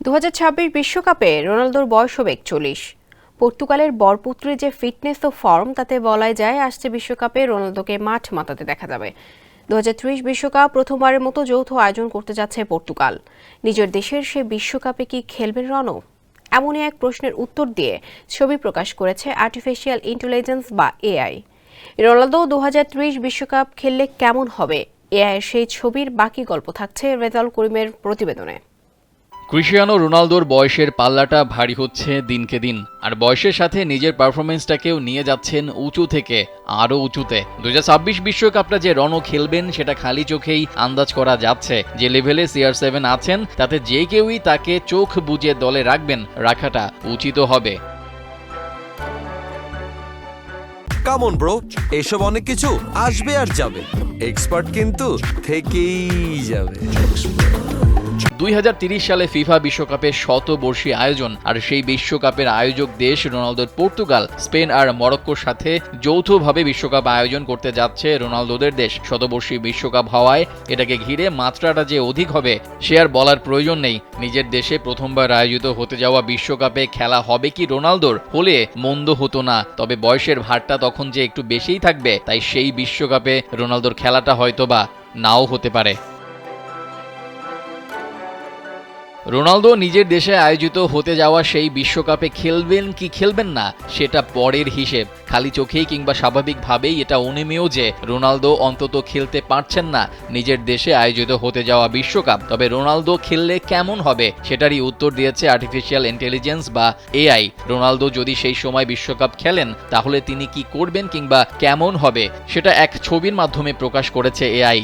2026 বিশ্বকাপে রোনালদোর বয়স হবে 41। পর্তুগালের বরপুত্রের যে ফিটনেস ও ফর্ম তাতে বলাই যায় আসছে বিশ্বকাপে রোনালদোকে মাঠ মাতাতে দেখা যাবে। 2030 বিশ্বকাপ প্রথমবারের মতো যৌথ আয়োজন করতে যাচ্ছে পর্তুগাল। নিজের দেশের সে বিশ্বকাপে কি খেলবেন রনো? এমনই এক প্রশ্নের উত্তর দিয়ে ছবি প্রকাশ করেছে আর্টিফিশিয়াল ইন্টেলিজেন্স বা এআই। রোনালদো 2030 বিশ্বকাপ খেললে কেমন হবে, এআইয়ের সেই ছবির বাকি গল্প থাকছে রেজাউল করিমের প্রতিবেদনে। ক্রিস্টিয়ানো রোনালদোর বয়সের পাল্লাটা ভারী হচ্ছে দিনকে দিন, আর বয়সের সাথে নিজের পারফরমেন্সটাকেও নিয়ে যাচ্ছেন উঁচু থেকে আরও উঁচুতে। 2026 বিশ্বকাপটা যে রনো খেলবেন সেটা খালি চোখেই আন্দাজ করা যাচ্ছে। যে লেভেলে CR7 আছেন তাতে যে কেউই তাকে চোখ বুজে দলে রাখাটা উচিত হবে। কামন ব্রো, এসব অনেক কিছু আসবে আর যাবে, এক্সপার্ট কিন্তু থেকেই যাবে। 2030 সালে ফিফা বিশ্বকাপের শতবর্ষী আয়োজন, আর সেই বিশ্বকাপের আয়োজক দেশ রোনালদোর পর্তুগাল, স্পেন আর মরক্কোর সাথে যৌথভাবে বিশ্বকাপ আয়োজন করতে যাচ্ছে রোনালদোদের দেশ। শতবর্ষী বিশ্বকাপ হওয়ায় এটাকে ঘিরে মাত্রাটা যে অধিক হবে সে আর বলার প্রয়োজন নেই। নিজের দেশে প্রথমবার আয়োজিত হতে যাওয়া বিশ্বকাপে খেলা হবে কি রোনালদোর, হলে মন্দ হতো না, তবে বয়সের ভারটা তখন যে একটু বেশিই থাকবে, তাই সেই বিশ্বকাপে রোনালদোর খেলাটা হয়তোবা নাও হতে পারে। রোনালদো নিজের দেশে আয়োজিত হতে যাওয়া সেই বিশ্বকাপে খেলবেন কি খেলবেন না সেটা পরের হিসেব। খালি চোখেই কিংবা স্বাভাবিকভাবেই এটা অনুমেয় যে রোনালদো অন্তত খেলতে পারছেন না নিজের দেশে আয়োজিত হতে যাওয়া বিশ্বকাপ। তবে রোনালদো খেললে কেমন হবে সেটারই উত্তর দিয়েছে আর্টিফিশিয়াল ইন্টেলিজেন্স বা এআই। রোনালদো যদি সেই সময় বিশ্বকাপ খেলেন তাহলে তিনি কি করবেন কিংবা কেমন হবে সেটা এক ছবির মাধ্যমে প্রকাশ করেছে এআই।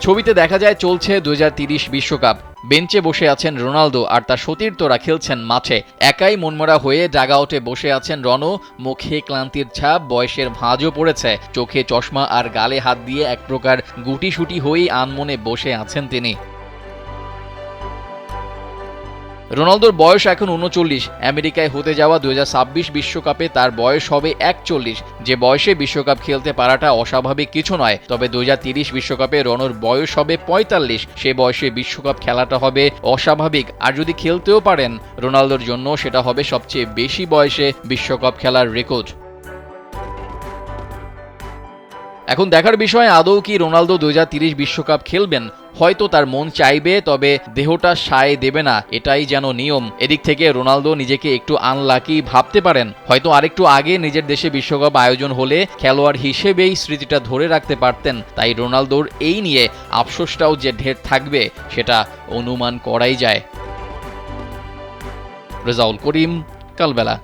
ছবিতে দেখা যায় চলছে 2030 বিশ্বকাপ। বেঞ্চে বসে আছেন রোনালদো আর তার সতীর্থরা খেলছেন মাঠে। একাই মনমরা হয়ে ডাগআউটে বসে আছেন রনো। মুখে ক্লান্তির ছাপ, বয়সের ভাঁজও পড়েছে, চোখে চশমা আর গালে হাত দিয়ে এক প্রকার গুটিসুটি হয়েই আনমনে বসে আছেন তিনি। রোনালদোর বয়স এখন 39। আমেরিকায় হতে যাওয়া 2026 বিশ্বকাপে তার বয়স হবে 41। যে বয়সে বিশ্বকাপ খেলতে পারাটা অস্বাভাবিক কিছু নয়, তবে 2030 বিশ্বকাপে রনোর বয়স হবে 45। সে বয়সে বিশ্বকাপ খেলাটা হবে অস্বাভাবিক, আর যদি খেলতেও পারেন রোনালদোর জন্য সেটা হবে সবচেয়ে বেশি বয়সে বিশ্বকাপ খেলার রেকর্ড। এখন দেখার বিষয় আদৌ কি রোনালদো 2030 বিশ্বকাপ খেলবেন। হয়তো তার মন চাইবে, তবে দেহটা সায় দেবে না, এটাই যেন নিয়ম। এদিক থেকে রোনালদো নিজেকে একটু আনলাকি ভাবতে পারেন। হয়তো আরেকটু আগে নিজের দেশে বিশ্বকাপ আয়োজন হলে খেলোয়াড় হিসেবেই স্মৃতিটা ধরে রাখতে পারতেন। তাই রোনালদোর এই নিয়ে আফসোসটাও যে ঢের থাকবে সেটা অনুমান করাই যায়। রেজাউল করিম, কালবেলা।